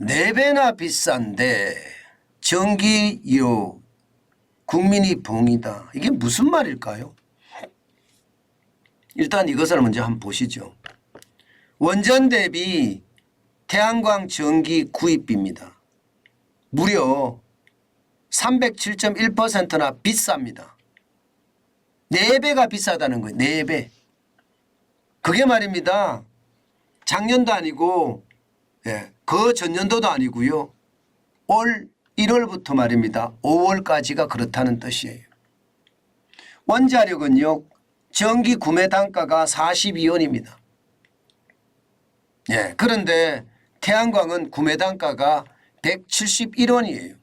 4배나 비싼데 전기료 국민이 봉이다. 이게 무슨 말일까요? 일단 이것을 먼저 한번 보시죠. 원전 대비 태양광 전기 구입비입니다. 무려 307.1%나 비쌉니다. 4배가 비싸다는 거예요. 4배. 그게 말입니다. 작년도 아니고 그 전년도도 아니고요. 올 1월부터 말입니다. 5월까지가 그렇다는 뜻이에요. 원자력은요. 전기 구매 단가가 42원입니다. 그런데 태양광은 구매 단가가 171원이에요.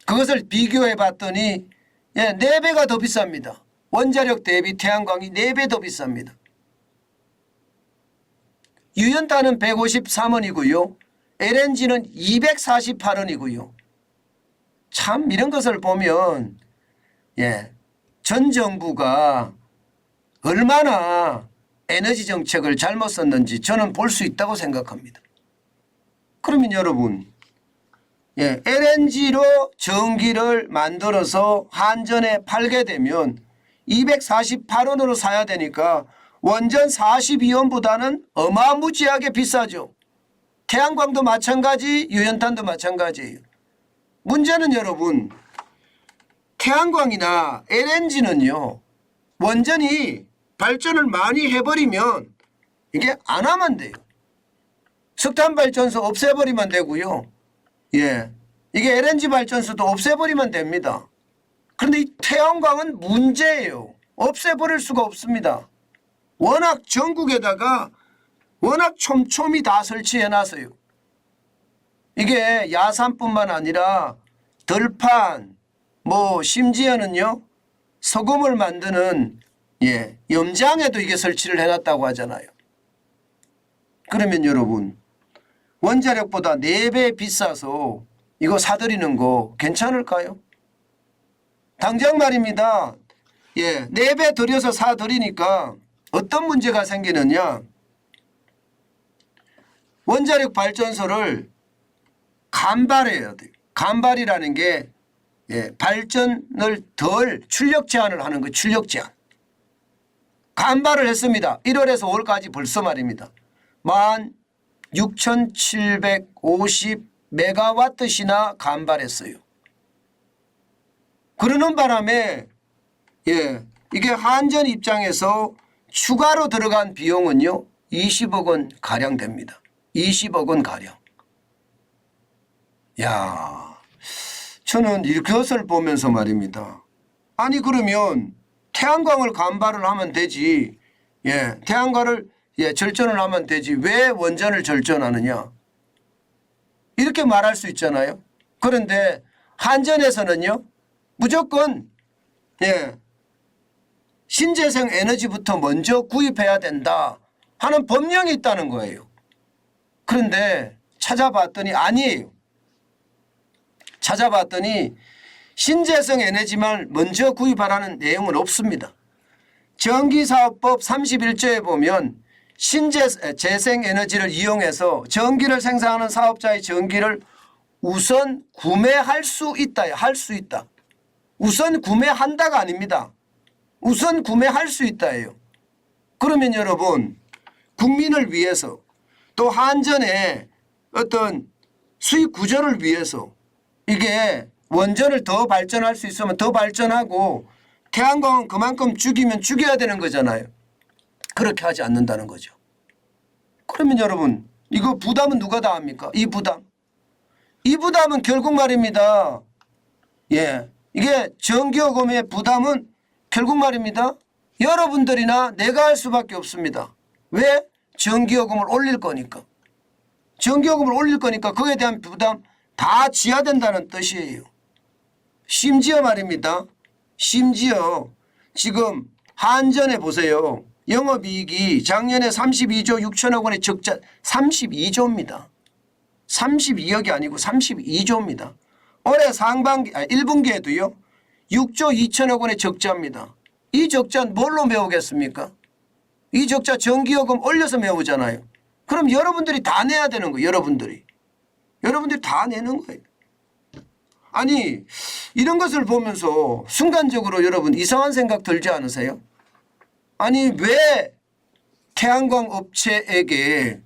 그것을 비교해 봤더니 4배가 더 비쌉니다. 원자력 대비 태양광이 4배 더 비쌉니다. 유연탄은 153원이고요. LNG는 248원이고요. 참 이런 것을 보면 전 정부가 얼마나 에너지 정책을 잘못 썼는지 저는 볼 수 있다고 생각합니다. 그러면 여러분 LNG로 전기를 만들어서 한전에 팔게 되면 248원으로 사야 되니까 원전 42원보다는 어마무지하게 비싸죠. 태양광도 마찬가지, 유연탄도 마찬가지예요. 문제는 여러분 태양광이나 LNG는요. 원전이 발전을 많이 해버리면 이게 안 하면 돼요. 석탄발전소 없애버리면 되고요. 이게 LNG 발전소도 없애버리면 됩니다. 그런데 이 태양광은 문제예요. 없애버릴 수가 없습니다. 워낙 전국에다가 워낙 촘촘히 다 설치해놨어요. 이게 야산뿐만 아니라 들판 심지어는요 소금을 만드는 염장에도 이게 설치를 해놨다고 하잖아요. 그러면 여러분 원자력보다 4배 비싸서 이거 사들이는 거 괜찮을까요? 당장 말입니다. 4배 들여서 사들이니까 어떤 문제가 생기느냐. 원자력 발전소를 간발해야 돼요. 간발이라는 게 발전을 덜 출력 제한을 하는 거예요. 출력 제한. 간발을 했습니다. 1월에서 5월까지 벌써 말입니다. 16,750메가와트시나 간발했어요. 그러는 바람에 이게 한전 입장에서 추가로 들어간 비용은요 20억 원 가량 됩니다. 20억 원 가량. 저는 이것을 보면서 말입니다. 아니 그러면 태양광을 간발을 하면 되지. 태양광을 절전을 하면 되지. 왜 원전을 절전하느냐. 이렇게 말할 수 있잖아요. 그런데 한전에서는요. 무조건 신재생 에너지부터 먼저 구입해야 된다 하는 법령이 있다는 거예요. 그런데 찾아봤더니 아니에요. 찾아봤더니 신재생 에너지만 먼저 구입하라는 내용은 없습니다. 전기사업법 31조에 보면 신재생 에너지를 이용해서 전기를 생산하는 사업자의 전기를 우선 구매할 수 있다. 할 수 있다. 우선 구매한다가 아닙니다. 우선 구매할 수 있다예요. 그러면 여러분 국민을 위해서 또 한전의 어떤 수익 구조를 위해서 이게 원전을 더 발전할 수 있으면 더 발전하고 태양광은 그만큼 죽이면 죽여야 되는 거잖아요. 그렇게 하지 않는다는 거죠. 그러면 여러분 이거 부담은 누가 다 합니까? 이 부담은 결국 말입니다. 이게 전기요금의 부담은 결국 말입니다. 여러분들이나 내가 할 수밖에 없습니다. 왜? 전기요금을 올릴 거니까. 전기요금을 올릴 거니까 그에 대한 부담 다 지어야 된다는 뜻이에요. 심지어 말입니다. 심지어 지금 한전에 보세요. 영업이익이 작년에 32조 6천억 원의 적자 32조입니다. 32억이 아니고 32조입니다. 올해 상반기 1분기에도요. 6조 2천억 원의 적자입니다. 이 적자는 뭘로 메우겠습니까? 이 적자 전기요금 올려서 메우잖아요. 그럼 여러분들이 다 내야 되는 거예요. 여러분들이. 여러분들이 다 내는 거예요. 아니 이런 것을 보면서 순간적으로 여러분 이상한 생각 들지 않으세요? 아니 왜 태양광 업체에게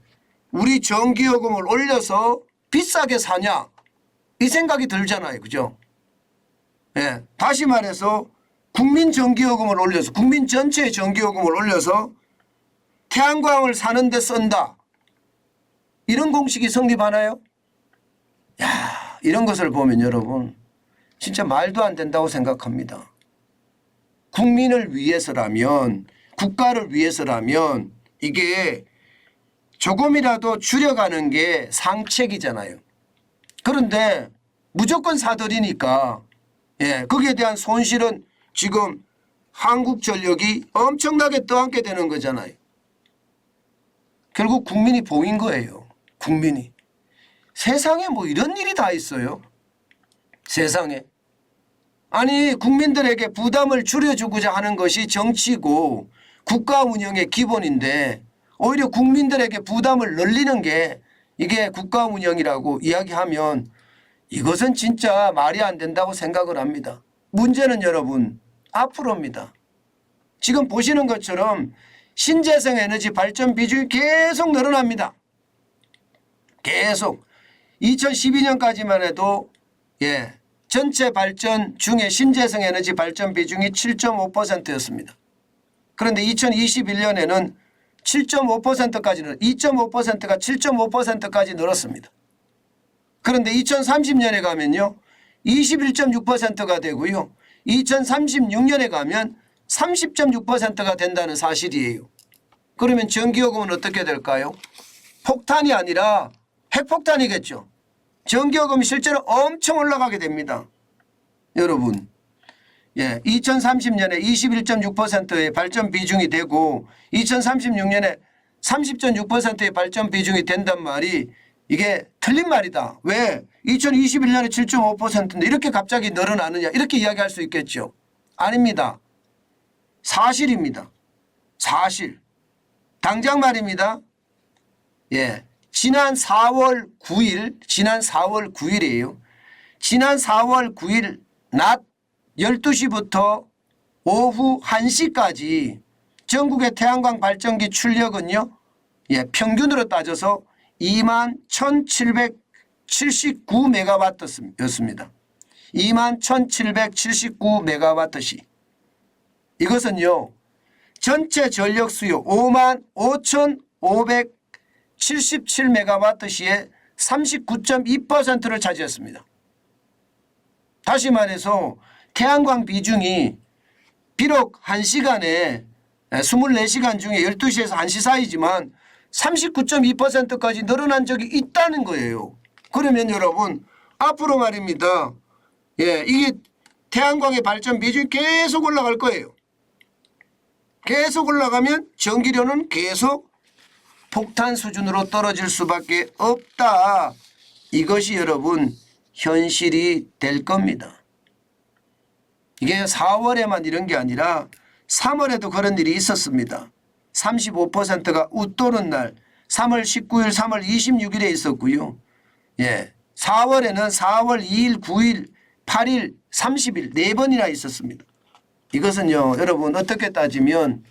우리 전기요금을 올려서 비싸게 사냐 이 생각이 들잖아요. 그죠? 예, 다시 말해서 국민 전기요금을 올려서 국민 전체의 전기요금을 올려서 태양광을 사는 데 쓴다. 이런 공식이 성립하나요? 야, 이런 것을 보면 여러분 진짜 말도 안 된다고 생각합니다. 국민을 위해서라면 국가를 위해서라면 이게 조금이라도 줄여가는 게 상책이잖아요. 그런데 무조건 사들이니까 예, 거기에 대한 손실은 지금 한국전력이 엄청나게 떠안게 되는 거잖아요. 결국 국민이 보인 거예요. 국민이. 세상에 뭐 이런 일이 다 있어요. 세상에. 아니 국민들에게 부담을 줄여주고자 하는 것이 정치고 국가 운영의 기본인데 오히려 국민들에게 부담을 늘리는 게 이게 국가 운영이라고 이야기하면 이것은 진짜 말이 안 된다고 생각을 합니다. 문제는 여러분 앞으로입니다. 지금 보시는 것처럼 신재생 에너지 발전 비중이 계속 늘어납니다. 계속 2012년까지만 해도 예, 전체 발전 중에 신재생 에너지 발전 비중이 7.5%였습니다. 그런데 2021년에는 7.5%까지 2.5%가 7.5%까지 늘었습니다. 그런데 2030년에 가면요 21.6%가 되고요 2036년에 가면 30.6%가 된다는 사실이에요. 그러면 전기요금은 어떻게 될까요? 폭탄이 아니라 핵폭탄이겠죠. 전기요금이 실제로 엄청 올라가게 됩니다. 여러분 예, 2030년에 21.6%의 발전 비중이 되고 2036년에 30.6%의 발전 비중이 된단 말이 이게 틀린 말이다. 왜? 2021년에 7.5%인데 이렇게 갑자기 늘어나느냐 이렇게 이야기할 수 있겠죠. 아닙니다. 사실입니다. 사실. 당장 말입니다. 예, 지난 4월 9일이에요. 지난 4월 9일 낮 12시부터 오후 1시까지 전국의 태양광 발전기 출력은요. 예, 평균으로 따져서 21,779메가와트였습니다. 21,779메가와트시. 이것은요. 전체 전력 수요 55,577메가와트시의 39.2%를 차지했습니다. 다시 말해서 태양광 비중이 비록 1시간에 24시간 중에 12시에서 1시 사이지만 39.2%까지 늘어난 적이 있다는 거예요. 그러면 여러분 앞으로 말입니다. 예, 이게 태양광의 발전 비중이 계속 올라갈 거예요. 계속 올라가면 전기료는 계속 폭탄 수준으로 떨어질 수밖에 없다. 이것이 여러분 현실이 될 겁니다. 이게 4월에만 이런 게 아니라 3월에도 그런 일이 있었습니다. 35%가 웃도는 날 3월 19일, 3월 26일에 있었고요. 예, 4월에는 4월 2일, 9일, 8일, 30일 4번이나 있었습니다. 이것은요 여러분 어떻게 따지면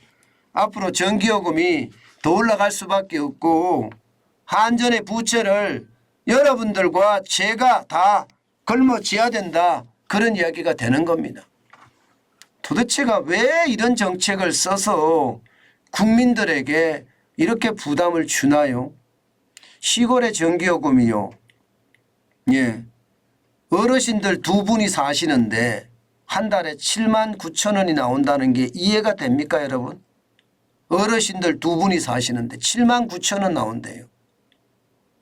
앞으로 전기요금이 더 올라갈 수밖에 없고 한전의 부채를 여러분들과 제가 다 걸머쥐어야 된다 그런 이야기가 되는 겁니다. 도대체가 왜 이런 정책을 써서 국민들에게 이렇게 부담을 주나요? 시골의 전기요금이요. 예, 어르신들 2분이 사시는데 한 달에 79,000원이 나온다는 게 이해가 됩니까 여러분? 어르신들 2분이 사시는데 79,000원 나온대요.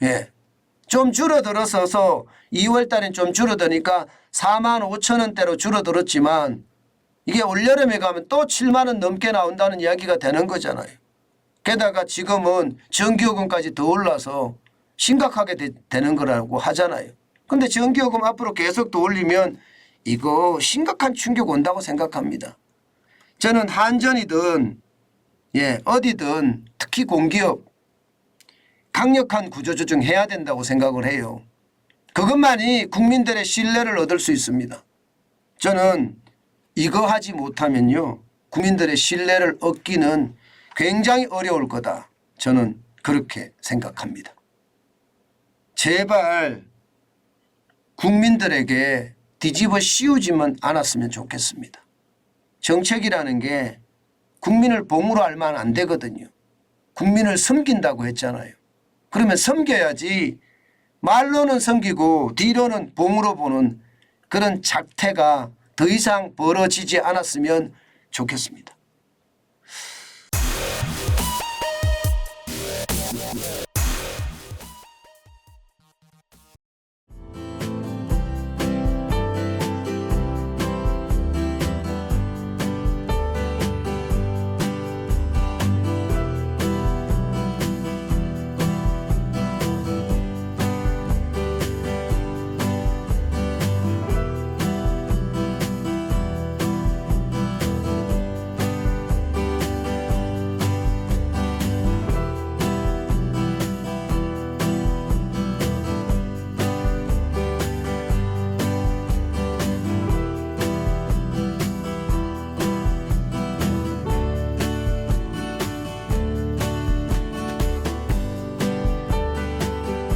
예, 좀 줄어들어서 2월 달엔 좀 줄어드니까 45,000원대로 줄어들었지만 이게 올여름에 가면 또 7만 원 넘게 나온다는 이야기가 되는 거잖아요. 게다가 지금은 전기요금까지 더 올라서 심각하게 되는 거라고 하잖아요. 그런데 전기요금 앞으로 계속 더 올리면 이거 심각한 충격 온다고 생각합니다. 저는 한전이든 예, 어디든 특히 공기업 강력한 구조조정 해야 된다고 생각을 해요. 그것만이 국민들의 신뢰를 얻을 수 있습니다. 저는 이거 하지 못하면요, 국민들의 신뢰를 얻기는 굉장히 어려울 거다. 저는 그렇게 생각합니다. 제발 국민들에게 뒤집어 씌우지만 않았으면 좋겠습니다. 정책이라는 게 국민을 봉으로 알면 안 되거든요. 국민을 섬긴다고 했잖아요. 그러면 섬겨야지 말로는 섬기고 뒤로는 봉으로 보는 그런 작태가 더 이상 벌어지지 않았으면 좋겠습니다.